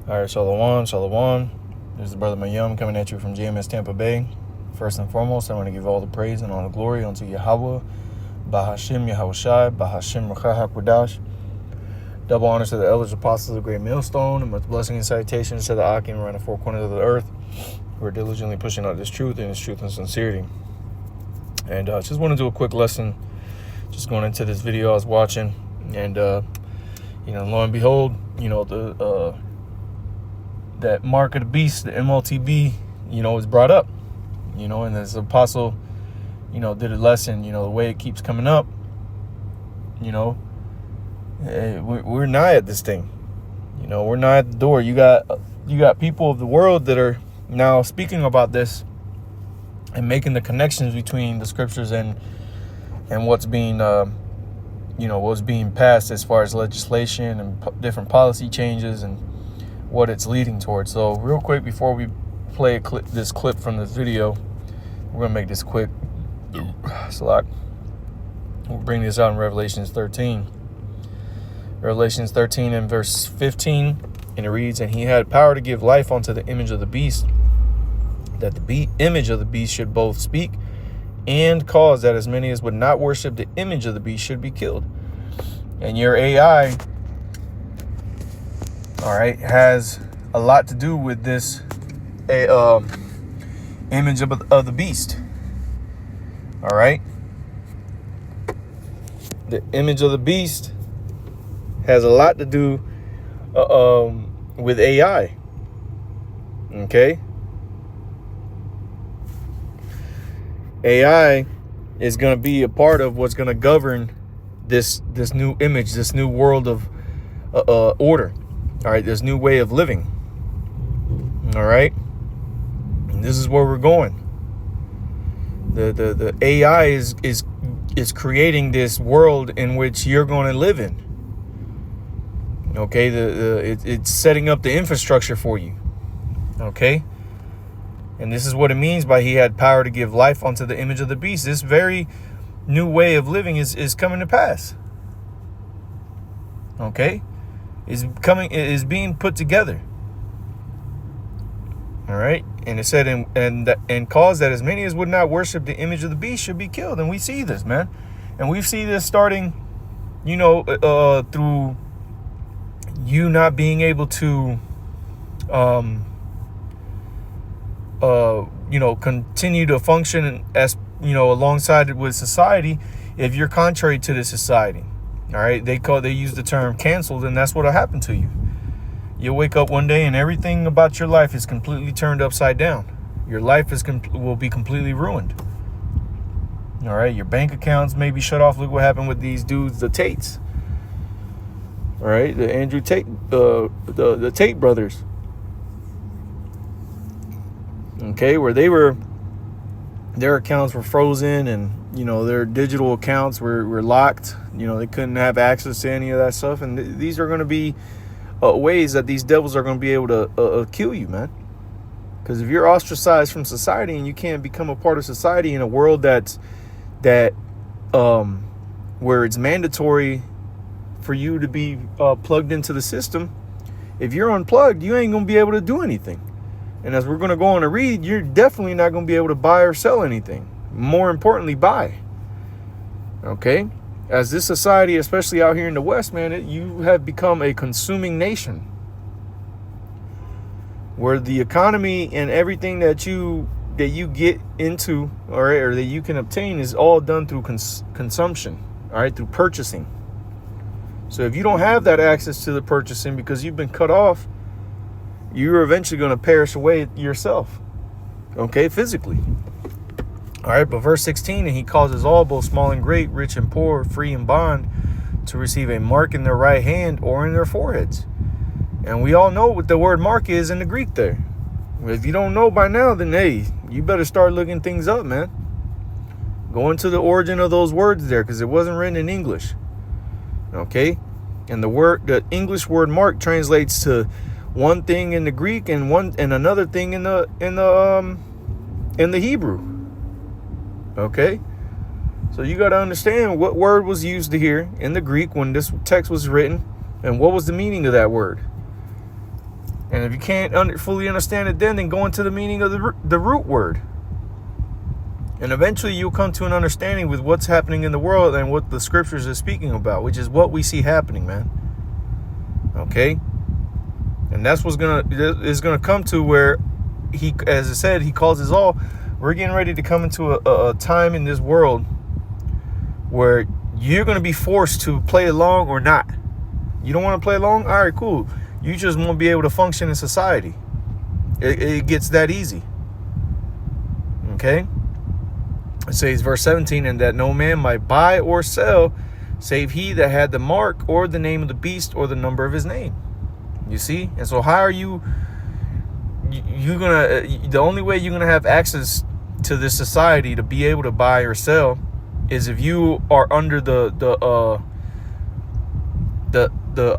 All right, Shalom, Shalom. This is Brother Mayum coming at you from GMS Tampa Bay. First and foremost, I want to give all the praise and all the glory unto Yahweh, Bahashim Yahushai, Bahashim Ruach HaKodesh. Double honors to the elders, apostles of the great millstone, and much blessing and salutations to the Akim around the four corners of the earth who are diligently pushing out this truth and sincerity. And just want to do a quick lesson, just going into this video I was watching, and lo and behold, that mark of the beast, the MLTB, is brought up, and as the apostle, did a lesson, the way it keeps coming up, we're nigh at this thing, we're nigh at the door. You got people of the world that are now speaking about this and making the connections between the scriptures and what's being, what's being passed as far as legislation and different policy changes and what it's leading towards. So real quick, before we play this clip from this video, we're going to make this quick. We'll bring this out in Revelations 13. Revelations 13 and verse 15, and it reads, "And he had power to give life unto the image of the beast, that the image of the beast should both speak and cause that as many as would not worship the image of the beast should be killed." And your AI, all right, has a lot to do with this image of the beast. All right. The image of the beast has a lot to do with AI. Okay. AI is going to be a part of what's going to govern this new image, this new world of order. All right, this new way of living. All right, and this is where we're going. The AI is creating this world in which you're going to live in. Okay, it's setting up the infrastructure for you. Okay, and this is what it means by he had power to give life unto the image of the beast. This very new way of living is coming to pass. Okay. Is being put together. All right, and it said, and cause that as many as would not worship the image of the beast should be killed. And we see this, man, and we see this starting, through you not being able to, continue to function as alongside with society if you're contrary to the society. All right, they use the term canceled, and that's what'll happen to you. You'll wake up one day and everything about your life is completely turned upside down. Your life will be completely ruined. All right, your bank accounts may be shut off. Look what happened with these dudes, the Tates. All right, the Andrew Tate, the Tate brothers. Okay, where their accounts were frozen, and their digital accounts were locked. They couldn't have access to any of that stuff. And these are going to be ways that these devils are going to be able to kill you, man. Because if you're ostracized from society and you can't become a part of society in a world where it's mandatory for you to be plugged into the system, if you're unplugged, you ain't going to be able to do anything. And as we're going to go on to read, you're definitely not going to be able to buy or sell anything. More importantly, buy. Okay? As this society, especially out here in the West, man, you have become a consuming nation, where the economy and everything that you get into, or that you can obtain, is all done through consumption. All right, through purchasing. So if you don't have that access to the purchasing because you've been cut off, you're eventually going to perish away yourself. Okay, physically. All right, but verse 16, and he causes all, both small and great, rich and poor, free and bond, to receive a mark in their right hand or in their foreheads. And we all know what the word mark is in the Greek there. If you don't know by now, then hey, you better start looking things up, man. Go into the origin of those words there, because it wasn't written in English. Okay, and the English word mark translates to one thing in the Greek and another thing in the Hebrew. Okay, so you got to understand what word was used here in the Greek when this text was written, and what was the meaning of that word. And if you can't fully understand it then go into the meaning of the root word. And eventually you'll come to an understanding with what's happening in the world and what the scriptures are speaking about, which is what we see happening, man. Okay? And that's what's gonna come to where he, as I said, he calls us all. We're getting ready to come into a time in this world where you're going to be forced to play along or not. You don't want to play along? All right, cool. You just won't be able to function in society. It gets that easy. Okay? It says, verse 17, and that no man might buy or sell, save he that had the mark or the name of the beast or the number of his name. You see? And so how are you gonna, the only way you're gonna have access to this society to be able to buy or sell is if you are under the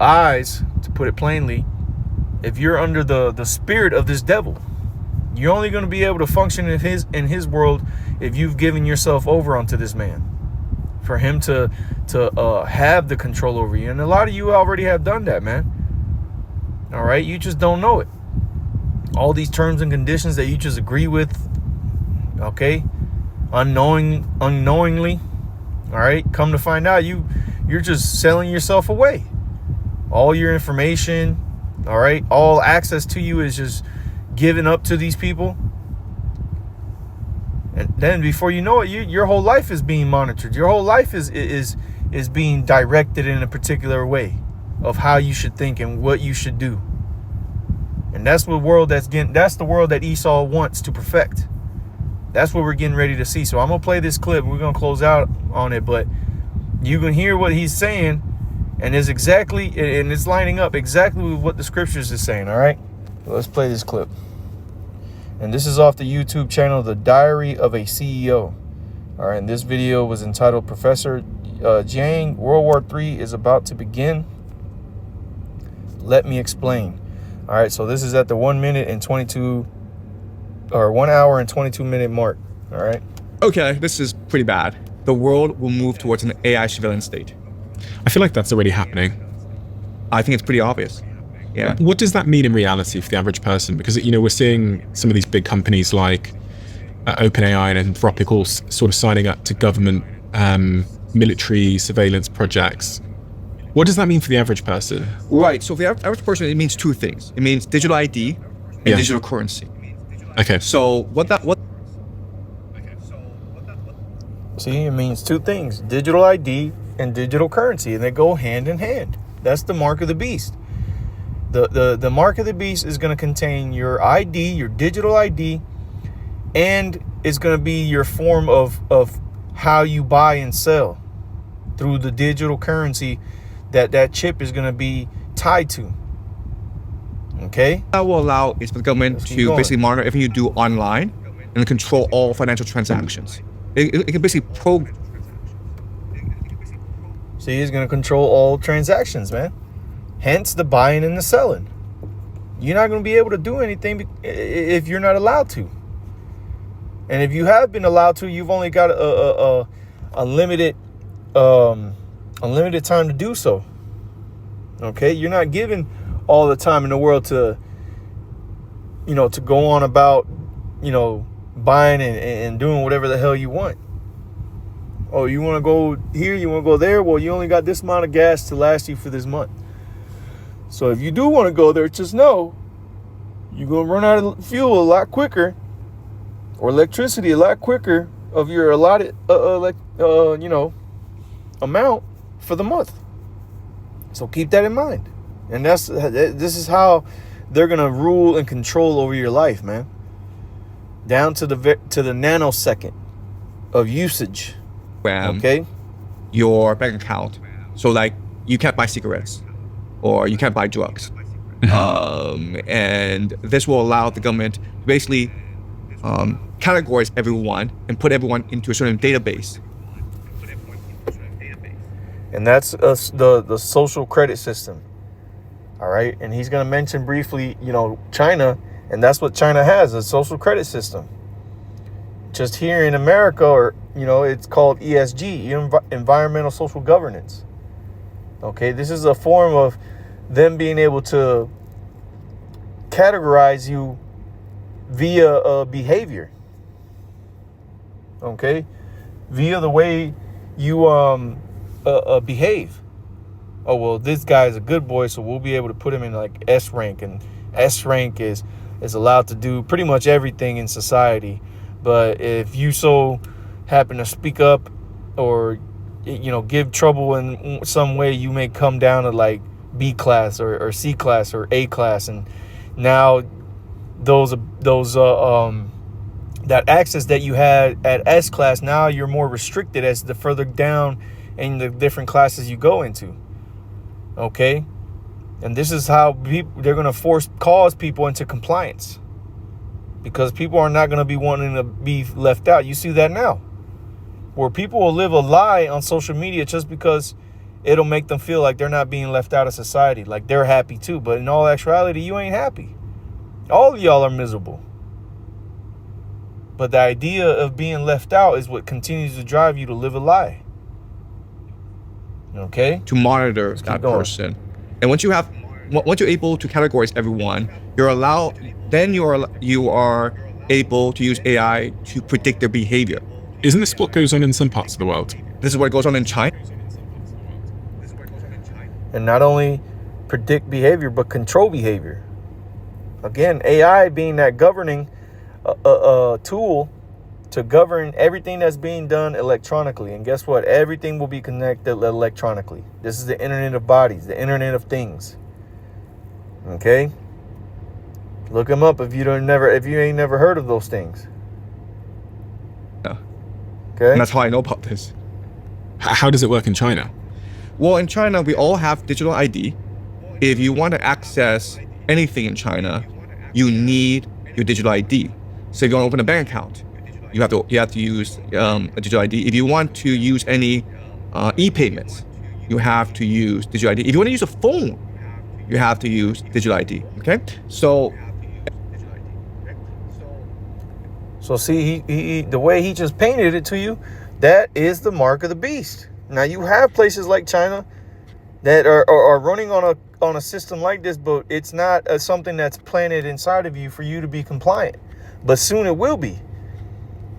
eyes, to put it plainly, if you're under the spirit of this devil. You're only going to be able to function in his world if you've given yourself over unto this man, for him to have the control over you. And a lot of you already have done that, man. All right, you just don't know it. All these terms and conditions that you just agree with, okay, unknowingly, all right, come to find out you're just selling yourself away. All your information, all right, all access to you is just given up to these people. And then before you know it, your whole life is being monitored. Your whole life is being directed in a particular way of how you should think and what you should do. And that's the world that's the world that Esau wants to perfect. That's what we're getting ready to see. So I'm gonna play this clip. We're gonna close out on it, but you can hear what he's saying, and it's lining up exactly with what the scriptures is saying. All right, let's play this clip. And this is off the YouTube channel, The Diary of a CEO. All right, and this video was entitled "Professor Jiang, World War III is about to begin. Let me explain." All right, so this is at the 1 minute and 22 or 1 hour and 22 minute mark. All right. Okay, this is pretty bad. The world will move towards an AI surveillance state. I feel like that's already happening. I think it's pretty obvious. Yeah. What does that mean in reality for the average person? Because, we're seeing some of these big companies like OpenAI and Anthropic all sort of signing up to government military surveillance projects. What does that mean for the average person? Right. So for the average person, it means two things. It means digital ID and digital currency. Okay. So See, it means two things: digital ID and digital currency, and they go hand in hand. That's the mark of the beast. The mark of the beast is going to contain your ID, your digital ID, and it's going to be your form of how you buy and sell through the digital currency that chip is going to be tied to. Okay? That will allow the government to basically monitor everything you do online and control all financial transactions. It can basically See, it's going to control all transactions, man. Hence the buying and the selling. You're not going to be able to do anything if you're not allowed to. And if you have been allowed to, you've only got a limited time to do so. Okay, you're not given all the time in the world to go on about, buying and doing whatever the hell you want. Oh, you want to go here, you want to go there? Well, you only got this amount of gas to last you for this month. So if you do want to go there, just know you're going to run out of fuel a lot quicker, or electricity a lot quicker of your allotted amount for the month. So keep that in mind. And this is how they're going to rule and control over your life, man. Down to the nanosecond of usage. Okay? Your bank account. So like you can't buy cigarettes or you can't buy drugs. And this will allow the government to basically categorize everyone and put everyone into a certain database. And that's the social credit system. All right. And he's going to mention briefly, China. And that's what China has, a social credit system. Just here in America, it's called ESG, Environmental Social Governance. Okay. This is a form of them being able to categorize you via behavior. Okay, via the way you behave. Oh, well, this guy's a good boy, so we'll be able to put him in like S rank, and S rank is allowed to do pretty much everything in society. But if you so happen to speak up or, you know, give trouble in some way, you may come down to like B class or C class or A class, and now those that access that you had at S class, now you're more restricted as the further down in the different classes you go into. Okay, and this is how they're going to cause people into compliance, because people are not going to be wanting to be left out. You see that now, where people will live a lie on social media just because it'll make them feel like they're not being left out of society, like they're happy too. But in all actuality, you ain't happy. All of y'all are miserable. But the idea of being left out is what continues to drive you to live a lie. Okay? To monitor that person. And once you're able to categorize everyone, you are able to use AI to predict their behavior. Isn't this what goes on in some parts of the world? This is what goes on in China. And not only predict behavior, but control behavior. Again, AI being that governing tool to govern everything that's being done electronically. And guess what? Everything will be connected electronically. This is the Internet of Bodies, the Internet of Things. Okay? Look them up if you ain't never heard of those things. Yeah. Okay? And that's how I know about this. How does it work in China? Well, in China, we all have digital ID. If you want to access anything in China, you need your digital ID. So if you want to open a bank account, you have to use a digital ID. If you want to use any e-payments, you have to use digital ID. If you want to use a phone, you have to use digital ID. Okay, so see, he the way he just painted it to you, that is the mark of the beast. Now you have places like China that are running on a system like this, but it's not something that's planted inside of you for you to be compliant. But soon it will be,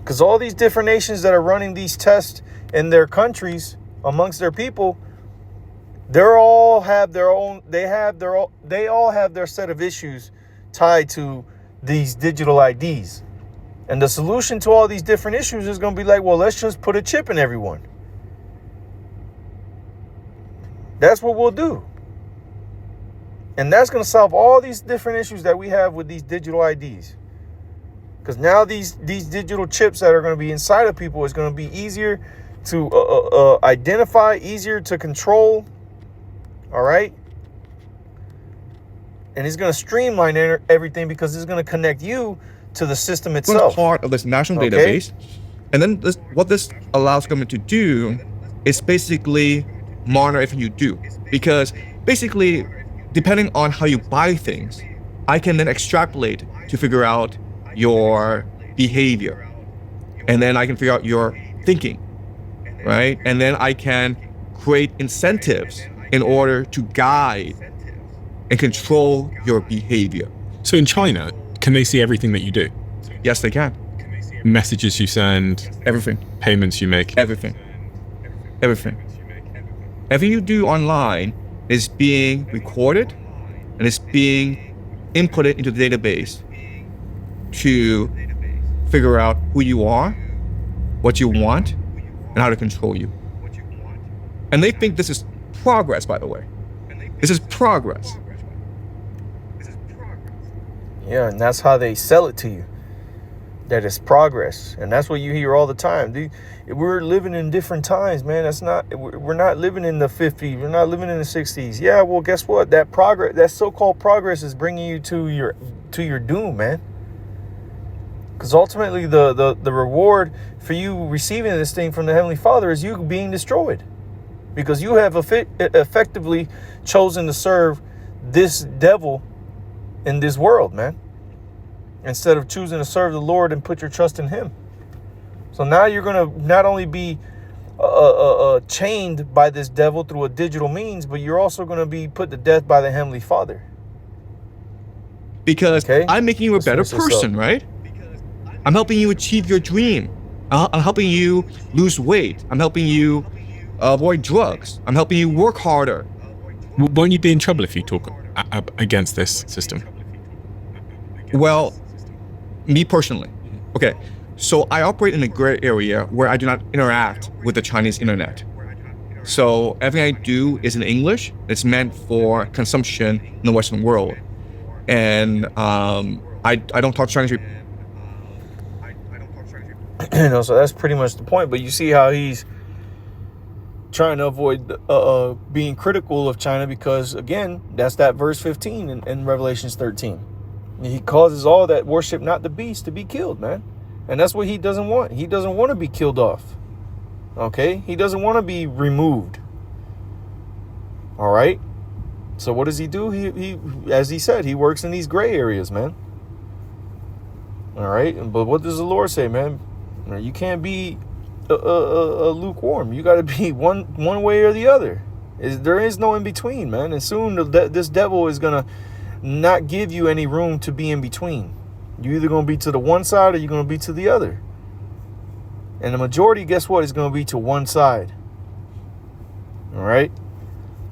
because all these different nations that are running these tests in their countries amongst their people, they all have their set of issues tied to these digital IDs. And the solution to all these different issues is going to be like, well, let's just put a chip in everyone. That's what we'll do. And that's going to solve all these different issues that we have with these digital IDs. Because now these digital chips that are going to be inside of people is going to be easier to identify, easier to control. All right. And it's going to streamline everything, because it's going to connect you to the system itself. it's part of this national database. And then what this allows government to do is basically monitor everything you do. Because basically, depending on how you buy things, I can then extrapolate to figure out your behavior. And then I can figure out your thinking, right? And then I can create incentives in order to guide and control your behavior. So in China, can they see everything that you do? Yes, they can. Messages you send, Everything. payments you make. Everything. Everything you do online is being recorded and it's being inputted into the database to figure out who you are, what you want, and how to control you. And they think this is progress, by the way. This is progress. Yeah, and that's how they sell it to you, that it's progress. And that's what you hear all the time. We're living in different times, man. We're not living in the 50s. We're not living in the 60s. Yeah, well, guess what? That progress, that so-called progress, is bringing you to your doom, man. Because ultimately, the reward for you receiving this thing from the Heavenly Father is you being destroyed. Because you have effectively chosen to serve this devil in this world, man, instead of choosing to serve the Lord and put your trust in Him. So now you're going to not only be chained by this devil through a digital means, but you're also going to be put to death by the Heavenly Father. because Okay. I'm making you a Let's better finish this up. person, right? I'm helping you achieve your dream. I'm helping you lose weight. I'm helping you avoid drugs. I'm helping you work harder. Won't you be in trouble if you talk against this system? Well, me personally, okay, so I operate in a gray area where I do not interact with the Chinese internet. So everything I do is in English. It's meant for consumption in the Western world, and I don't talk Chinese people. You know, so that's pretty much the point. But you see how he's trying to avoid being critical of China, because again, that's that verse 15 in Revelations 13. He causes all that worship not the beast to be killed, man. And that's what he doesn't want. He doesn't want to be killed off. Okay? He doesn't want to be removed. All right? So what does he do? He as he said, he works in these gray areas, man. All right? But what does the Lord say, man? You can't be a lukewarm. You got to be one way or the other. There is no in between, man. And soon this devil is going to not give you any room to be in between. You're either going to be to the one side or you're going to be to the other. And the majority, guess what, is going to be to one side. All right?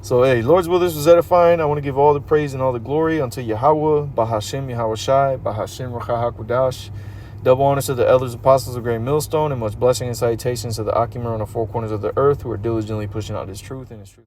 So, hey, Lord's will, this was edifying. I want to give all the praise and all the glory unto Yahweh, Bahashem Yahweh Shai, Bahashem Ruach HaKodesh. Double honors to the elders, apostles of Great Millstone, and much blessing and salutations to the Akimer on the four corners of the earth who are diligently pushing out this truth and its truth.